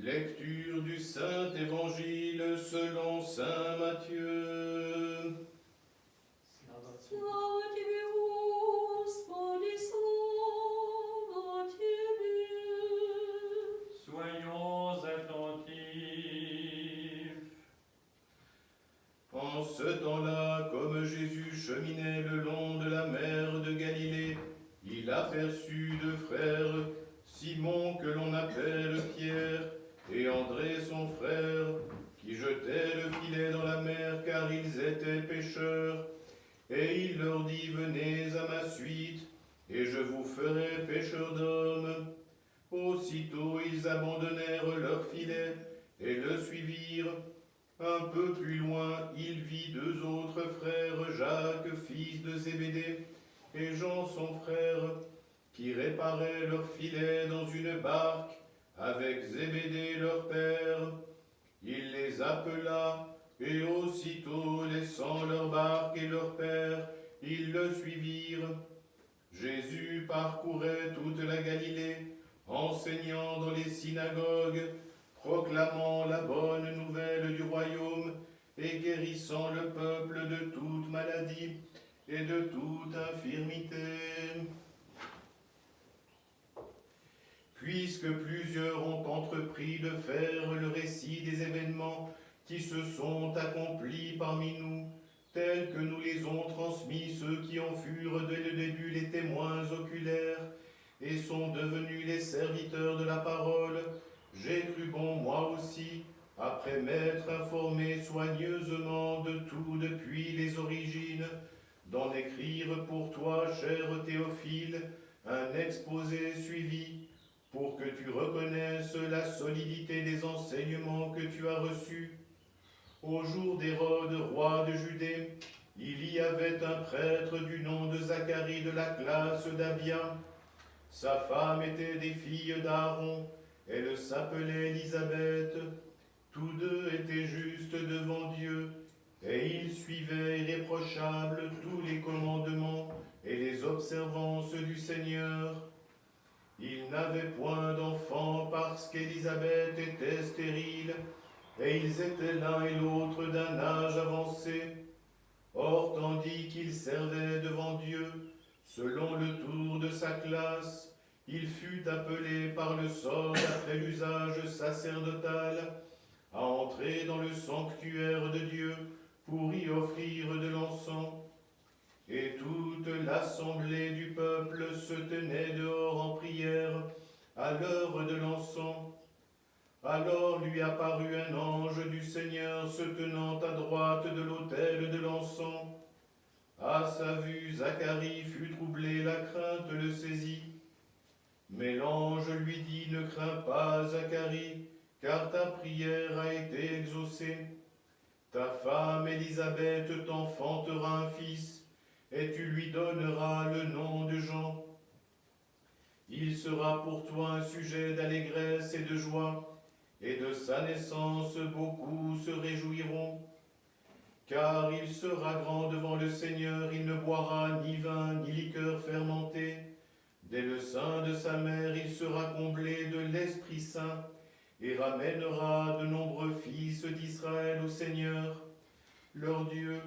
Lecture du Saint-Évangile selon saint Matthieu. Слава Тебе, Господи, слава Тебе. Soyons attentifs. En ce temps-là, comme Jésus cheminait le long de la mer de Galilée, il aperçut deux frères, Simon que l'on appelle Pierre, et André son frère, qui jetaient le filet dans la mer car ils étaient pêcheurs. Et il leur dit, venez à ma suite, et je vous ferai pêcheurs d'hommes. Aussitôt ils abandonnèrent leur filet et le suivirent. Un peu plus loin, il vit deux autres frères, Jacques, fils de Zébédée, et Jean son frère, qui réparaient leur filet dans une barque avec Zébédée leur père. Il les appela, et aussitôt laissant leur barque et leur père, ils le suivirent. Jésus parcourait toute la Galilée, enseignant dans les synagogues, proclamant la bonne nouvelle du royaume et guérissant le peuple de toute maladie et de toute infirmité. Puisque plusieurs ont entrepris de faire le récit des événements qui se sont accomplis parmi nous, tels que nous les ont transmis ceux qui en furent dès le début les témoins oculaires et sont devenus les serviteurs de la parole, j'ai cru bon moi aussi, après m'être informé soigneusement de tout depuis les origines, d'en écrire pour toi, cher Théophile, un exposé suivi, pour que tu reconnaisses la solidité des enseignements que tu as reçus. Au jour d'Hérode, roi de Judée, il y avait un prêtre du nom de Zacharie de la classe d'Abia. Sa femme était des filles d'Aaron, elle s'appelait Élisabeth. Tous deux étaient justes devant Dieu, et ils suivaient irréprochables tous les commandements et les observances du Seigneur. Ils n'avaient point d'enfant parce qu'Élisabeth était stérile, et ils étaient l'un et l'autre d'un âge avancé. Or, tandis qu'ils servaient devant Dieu, selon le tour de sa classe, il fut appelé par le sort d'après l'usage sacerdotal à entrer dans le sanctuaire de Dieu pour y offrir de l'encens. Et toute l'assemblée du peuple se tenait dehors en prière à l'heure de l'encens. Alors lui apparut un ange du Seigneur se tenant à droite de l'autel de l'encens. À sa vue, Zacharie fut troublé, la crainte le saisit. Mais l'ange lui dit, ne crains pas, Zacharie, car ta prière a été exaucée. Ta femme Élisabeth t'enfantera un fils, et tu lui donneras le nom de Jean. Il sera pour toi un sujet d'allégresse et de joie, et de sa naissance beaucoup se réjouiront. Car il sera grand devant le Seigneur, il ne boira ni vin ni liqueur fermentée. Dès le sein de sa mère, il sera comblé de l'Esprit Saint, et ramènera de nombreux fils d'Israël au Seigneur, leur Dieu.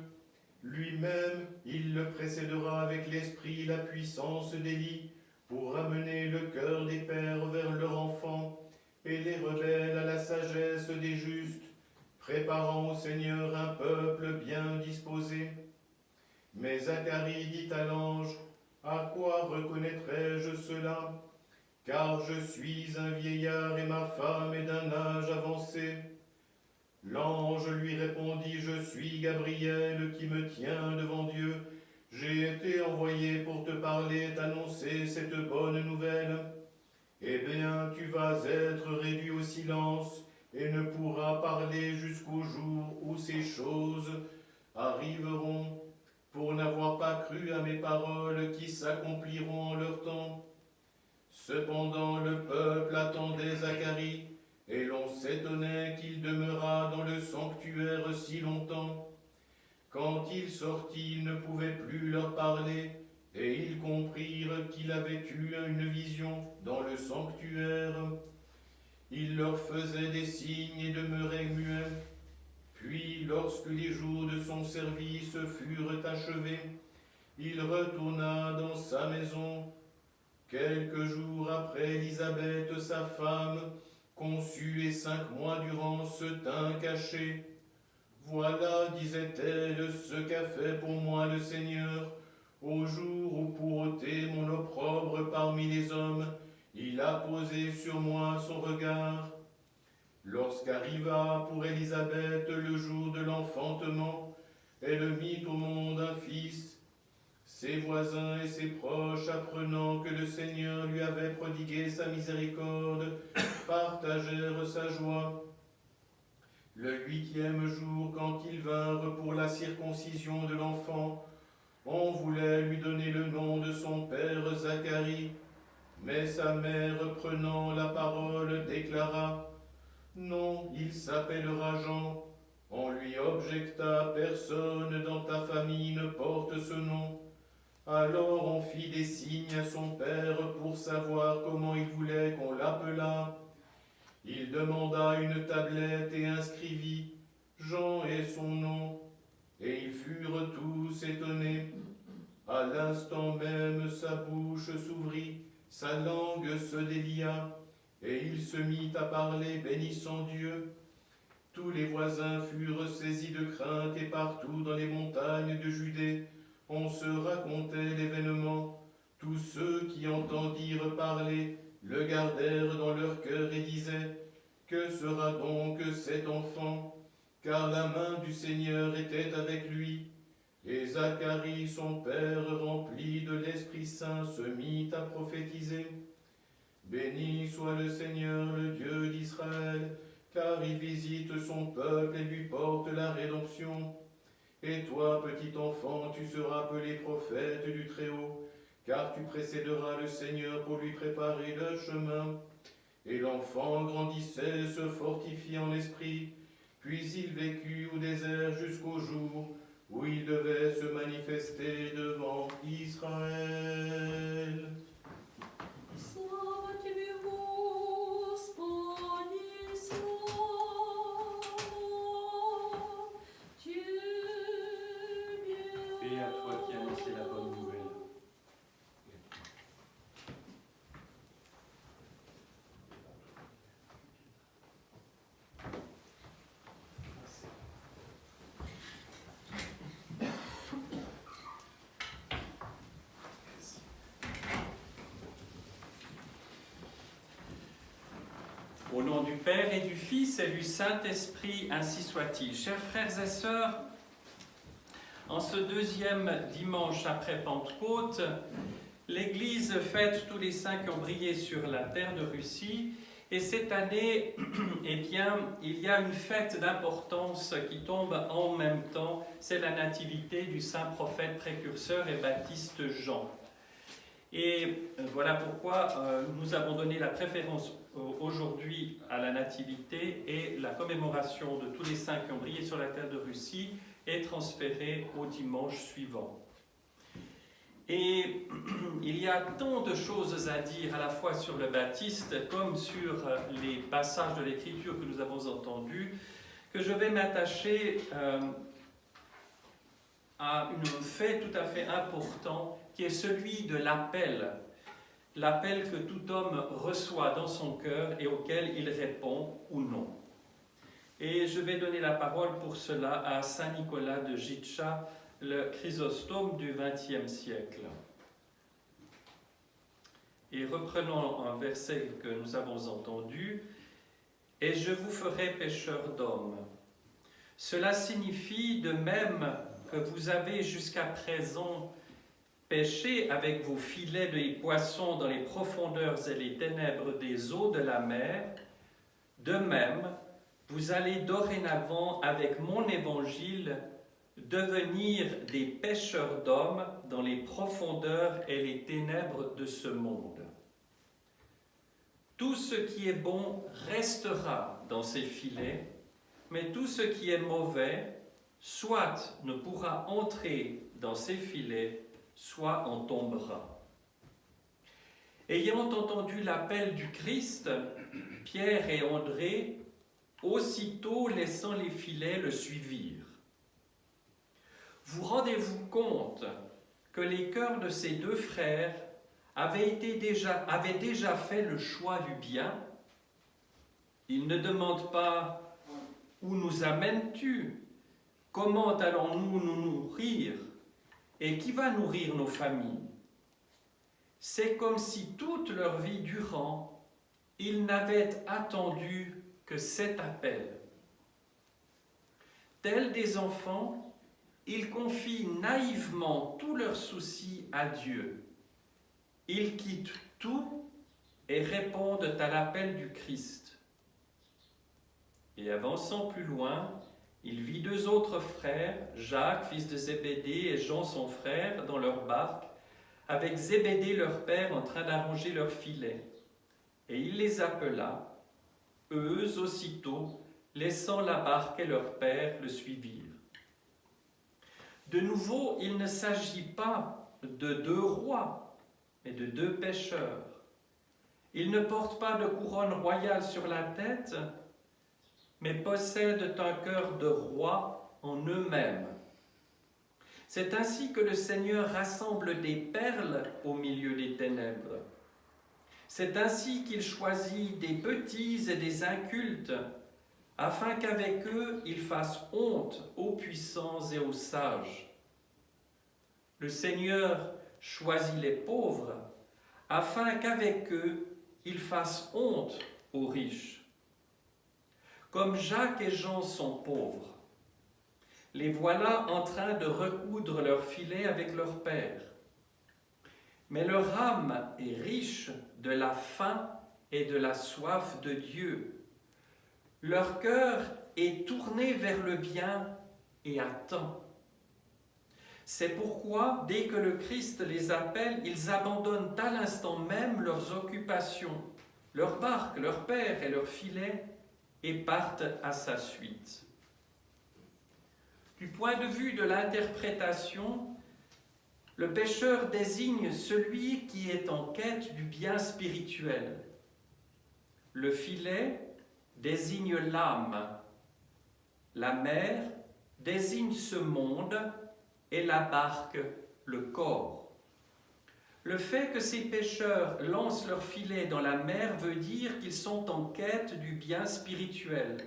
Lui-même, il le précédera avec l'esprit et la puissance d'Élie, pour ramener le cœur des pères vers leurs enfants, et les rebelles à la sagesse des justes, préparant au Seigneur un peuple bien disposé. Mais Zacharie dit à l'ange, à quoi reconnaîtrai-je cela? Car je suis un vieillard et ma femme est d'un âge avancé. L'ange lui répondit, je suis Gabriel qui me tient devant Dieu. J'ai été envoyé pour te parler, t'annoncer cette bonne nouvelle. Eh bien, tu vas être réduit au silence et ne pourras parler jusqu'au jour où ces choses arriveront, pour n'avoir pas cru à mes paroles qui s'accompliront en leur temps. Cependant, le peuple attendait Zacharie, et l'on s'étonnait qu'il demeurât dans le sanctuaire si longtemps. Quand il sortit, il ne pouvait plus leur parler, et ils comprirent qu'il avait eu une vision dans le sanctuaire. Il leur leur faisait des signes et demeurait muet. Puis, lorsque les jours de son service furent achevés, il retourna dans sa maison. Quelques jours après, Élisabeth, sa femme, conçut et 5 mois durant se tint cachée. Voilà, disait-elle, ce qu'a fait pour moi le Seigneur, au jour où pour ôter mon opprobre parmi les hommes, il a posé sur moi son regard. Lorsqu'arriva pour Élisabeth le jour de l'enfantement, elle mit au monde un fils. Ses voisins et ses proches, apprenant que le Seigneur lui avait prodigué sa miséricorde, partagèrent sa joie. Le 8e jour, quand ils vinrent pour la circoncision de l'enfant, on voulait lui donner le nom de son père Zacharie, mais sa mère, prenant la parole, déclara « Non, il s'appellera Jean. » On lui objecta « Personne dans ta famille ne porte ce nom. » Alors on fit des signes à son père pour savoir comment il voulait qu'on l'appelât. Il demanda une tablette et inscrivit « Jean est son nom. » Et ils furent tous étonnés. À l'instant même, sa bouche s'ouvrit, sa langue se délia, et il se mit à parler, bénissant Dieu. Tous les voisins furent saisis de crainte, et partout dans les montagnes de Judée, on se racontait l'événement. Tous ceux qui entendirent parler le gardèrent dans leur cœur et disaient « Que sera donc cet enfant ?» Car la main du Seigneur était avec lui. Et Zacharie, son père, rempli de l'Esprit Saint, se mit à prophétiser. Béni soit le Seigneur, le Dieu d'Israël, car il visite son peuple et lui porte la rédemption. Et toi, petit enfant, tu seras appelé prophète du Très-Haut, car tu précéderas le Seigneur pour lui préparer le chemin. Et l'enfant grandissait, se fortifiait en esprit, puis il vécut au désert jusqu'au jour où il devait se manifester devant Israël. Слава Тебе, Господи, слава Тебе. Paix à toi qui annonçais la bonne nouvelle. Au nom du Père et du Fils et du Saint-Esprit, ainsi soit-il. Chers frères et sœurs, en ce 2e dimanche après Pentecôte, l'Église fête tous les saints qui ont brillé sur la terre de Russie. Et cette année, eh bien, il y a une fête d'importance qui tombe en même temps. C'est la nativité du saint prophète précurseur et baptiste Jean. Et voilà pourquoi nous avons donné la préférence aujourd'hui à la nativité, et la commémoration de tous les saints qui ont brillé sur la terre de Russie est transférée au dimanche suivant. Et il y a tant de choses à dire à la fois sur le baptiste comme sur les passages de l'Écriture que nous avons entendus, que je vais m'attacher à un fait tout à fait important qui est celui de l'appel que tout homme reçoit dans son cœur et auquel il répond ou non. Et je vais donner la parole pour cela à saint Nicolas de Gytcha, le Chrysostome du XXe siècle. Et reprenons un verset que nous avons entendu, « Et je vous ferai pécheurs d'hommes ». Cela signifie de même que vous avez jusqu'à présent péché avec vos filets de poissons dans les profondeurs et les ténèbres des eaux de la mer, de même, vous allez dorénavant, avec mon évangile, devenir des pêcheurs d'hommes dans les profondeurs et les ténèbres de ce monde. Tout ce qui est bon restera dans ces filets, mais tout ce qui est mauvais, soit ne pourra entrer dans ces filets, soit en tombera. Ayant entendu l'appel du Christ, Pierre et André, aussitôt laissant les filets, le suivirent. Vous rendez-vous compte que les cœurs de ces deux frères avaient déjà fait le choix du bien? Ils ne demandent pas « Où nous amènes-tu? Comment allons-nous nous nourrir? Et qui va nourrir nos familles ?» C'est comme si toute leur vie durant, ils n'avaient attendu que cet appel. Tels des enfants, ils confient naïvement tous leurs soucis à Dieu. Ils quittent tout et répondent à l'appel du Christ. Et avançant plus loin, il vit deux autres frères, Jacques, fils de Zébédée, et Jean, son frère, dans leur barque, avec Zébédée, leur père, en train d'arranger leurs filets. Et il les appela. Eux, aussitôt, laissant la barque et leur père, le suivirent. De nouveau, il ne s'agit pas de deux rois, mais de deux pêcheurs. Ils ne portent pas de couronne royale sur la tête, mais possèdent un cœur de roi en eux-mêmes. C'est ainsi que le Seigneur rassemble des perles au milieu des ténèbres. C'est ainsi qu'il choisit des petits et des incultes, afin qu'avec eux, il fasse honte aux puissants et aux sages. Le Seigneur choisit les pauvres, afin qu'avec eux, il fasse honte aux riches. Comme Jacques et Jean sont pauvres, les voilà en train de recoudre leurs filets avec leur père. Mais leur âme est riche de la faim et de la soif de Dieu. Leur cœur est tourné vers le bien et attend. C'est pourquoi, dès que le Christ les appelle, ils abandonnent à l'instant même leurs occupations, leurs barques, leurs pères et leurs filets, et partent à sa suite. Du point de vue de l'interprétation, le pêcheur désigne celui qui est en quête du bien spirituel. Le filet désigne l'âme. La mer désigne ce monde et la barque, le corps. Le fait que ces pêcheurs lancent leur filet dans la mer veut dire qu'ils sont en quête du bien spirituel,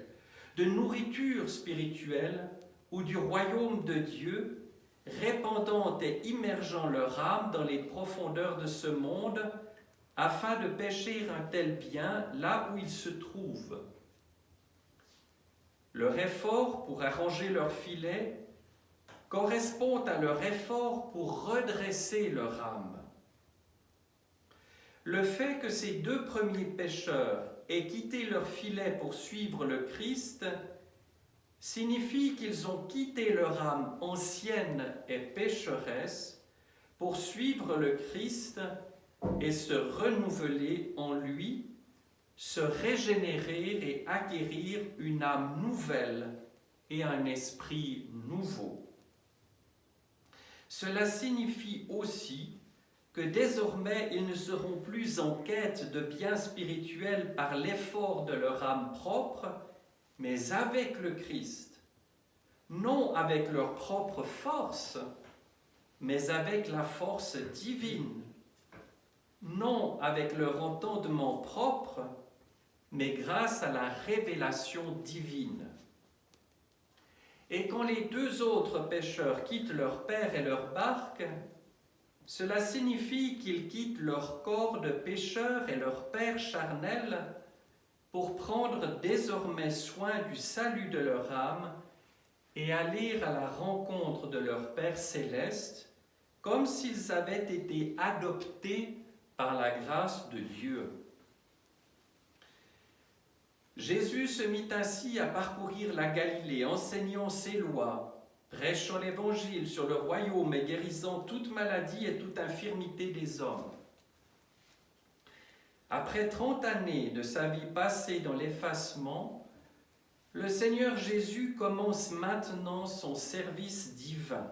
de nourriture spirituelle ou du royaume de Dieu, répandant et immergeant leur âme dans les profondeurs de ce monde afin de pêcher un tel bien là où ils se trouvent. Leur effort pour arranger leur filet correspond à leur effort pour redresser leur âme. Le fait que ces deux premiers pêcheurs aient quitté leur filet pour suivre le Christ signifie qu'ils ont quitté leur âme ancienne et pécheresse pour suivre le Christ et se renouveler en lui, se régénérer et acquérir une âme nouvelle et un esprit nouveau. Cela signifie aussi que désormais ils ne seront plus en quête de biens spirituels par l'effort de leur âme propre, mais avec le Christ, non avec leur propre force, mais avec la force divine, non avec leur entendement propre, mais grâce à la révélation divine. Et quand les deux autres pêcheurs quittent leur père et leur barque, cela signifie qu'ils quittent leur corps de pêcheurs et leur père charnel pour prendre désormais soin du salut de leur âme et aller à la rencontre de leur Père céleste, comme s'ils avaient été adoptés par la grâce de Dieu. Jésus se mit ainsi à parcourir la Galilée, enseignant ses lois, prêchant l'évangile sur le royaume et guérissant toute maladie et toute infirmité des hommes. Après 30 années de sa vie passée dans l'effacement, le Seigneur Jésus commence maintenant son service divin.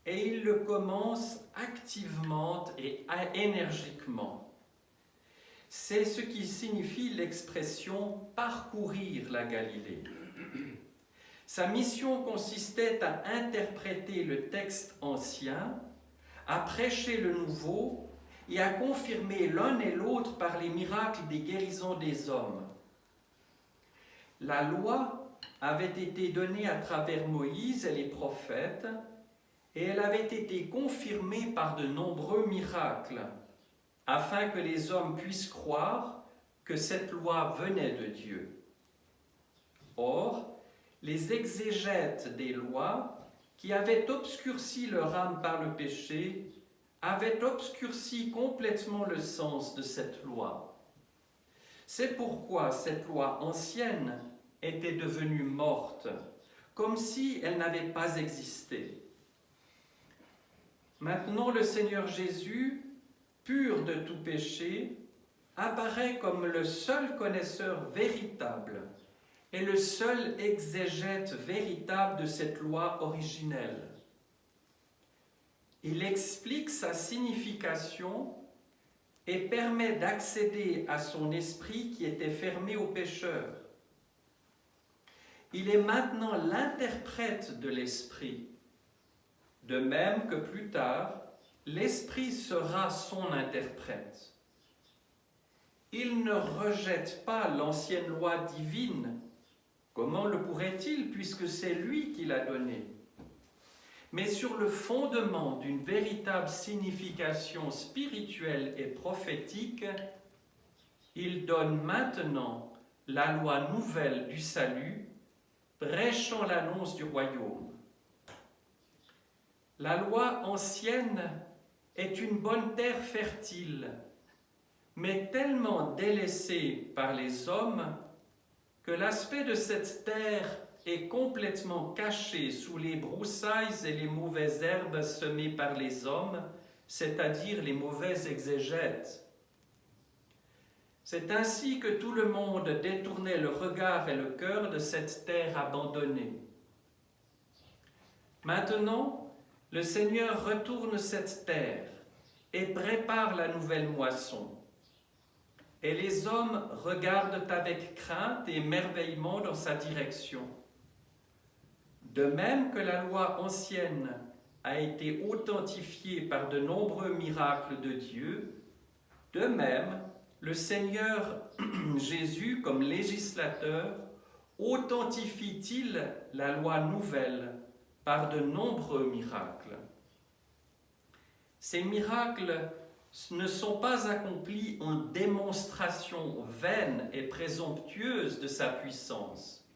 Et il le commence activement et énergiquement. C'est ce qui signifie l'expression « parcourir la Galilée ». Sa mission consistait à interpréter le texte ancien, à prêcher le nouveau et à confirmer l'un et l'autre par les miracles des guérisons des hommes. La loi avait été donnée à travers Moïse et les prophètes, et elle avait été confirmée par de nombreux miracles, afin que les hommes puissent croire que cette loi venait de Dieu. Or, les exégètes des lois, qui avaient obscurci leur âme par le péché, avaient obscurci complètement le sens de cette loi. C'est pourquoi cette loi ancienne était devenue morte, comme si elle n'avait pas existé. Maintenant, le Seigneur Jésus, pur de tout péché, apparaît comme le seul connaisseur véritable et le seul exégète véritable de cette loi originelle. Il explique sa signification et permet d'accéder à son esprit qui était fermé aux pécheurs. Il est maintenant l'interprète de l'esprit, de même que plus tard, l'esprit sera son interprète. Il ne rejette pas l'ancienne loi divine. Comment le pourrait-il, puisque c'est lui qui l'a donnée? Mais sur le fondement d'une véritable signification spirituelle et prophétique, il donne maintenant la loi nouvelle du salut, prêchant l'annonce du royaume. La loi ancienne est une bonne terre fertile, mais tellement délaissée par les hommes que l'aspect de cette terre est complètement caché sous les broussailles et les mauvaises herbes semées par les hommes, c'est-à-dire les mauvais exégètes. C'est ainsi que tout le monde détournait le regard et le cœur de cette terre abandonnée. Maintenant, le Seigneur retourne cette terre et prépare la nouvelle moisson. Et les hommes regardent avec crainte et émerveillement dans sa direction. De même que la loi ancienne a été authentifiée par de nombreux miracles de Dieu, de même, le Seigneur Jésus, comme législateur, authentifie-t-il la loi nouvelle par de nombreux miracles. Ces miracles ne sont pas accomplis en démonstration vaine et présomptueuse de sa puissance,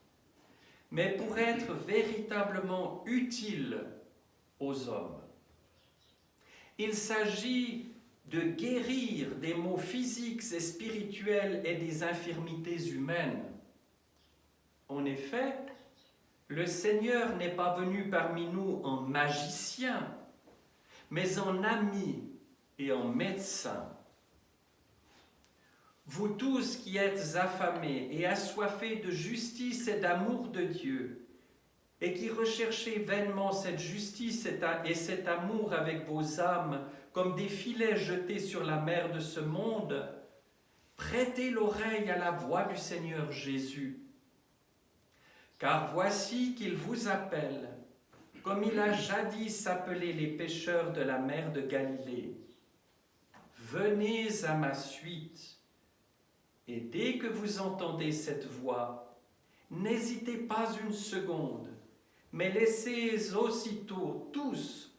mais pour être véritablement utiles aux hommes. Il s'agit de guérir des maux physiques et spirituels et des infirmités humaines. En effet, le Seigneur n'est pas venu parmi nous en magicien, mais en ami et en médecin. Vous tous qui êtes affamés et assoiffés de justice et d'amour de Dieu, et qui recherchez vainement cette justice et cet amour avec vos âmes comme des filets jetés sur la mer de ce monde, prêtez l'oreille à la voix du Seigneur Jésus. Car voici qu'il vous appelle, comme il a jadis appelé les pécheurs de la mer de Galilée. Venez à ma suite, et dès que vous entendez cette voix, n'hésitez pas une seconde, mais laissez aussitôt tous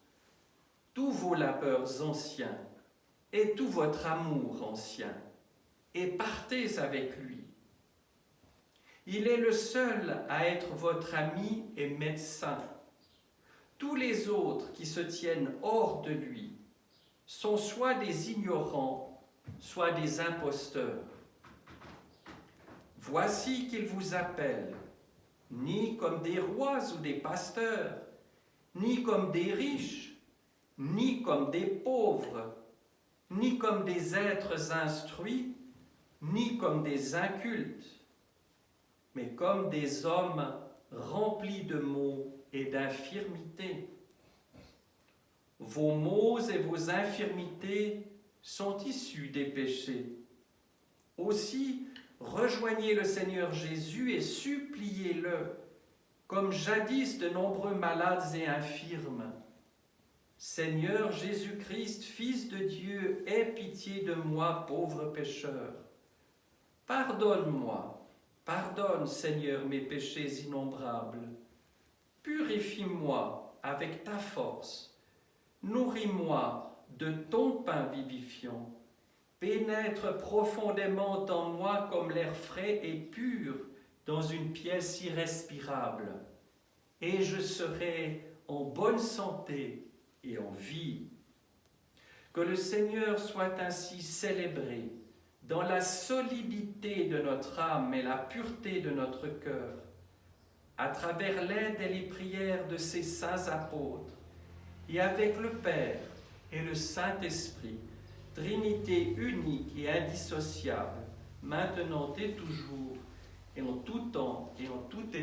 vos labeurs anciens et tout votre amour ancien, et partez avec lui. Il est le seul à être votre ami et médecin. Tous les autres qui se tiennent hors de lui sont soit des ignorants, soit des imposteurs. Voici qu'il vous appelle, ni comme des rois ou des pasteurs, ni comme des riches, ni comme des pauvres, ni comme des êtres instruits, ni comme des incultes, mais comme des hommes remplis de maux et d'infirmités. Vos maux et vos infirmités sont issus des péchés, Aussi, rejoignez le Seigneur Jésus et suppliez-le, comme jadis de nombreux malades et infirmes. Seigneur Jésus-Christ, Fils de Dieu, aie pitié de moi, pauvre pécheur. Pardonne-moi, pardonne, Seigneur, mes péchés innombrables. Purifie-moi avec ta force. Nourris-moi de ton pain vivifiant. Pénètre profondément en moi comme l'air frais et pur dans une pièce irrespirable. Et je serai en bonne santé et en vie. Que le Seigneur soit ainsi célébré dans la solidité de notre âme et la pureté de notre cœur, à travers l'aide et les prières de ses saints apôtres, et avec le Père et le Saint-Esprit, Trinité unique et indissociable, maintenant et toujours, et en tout temps et en toute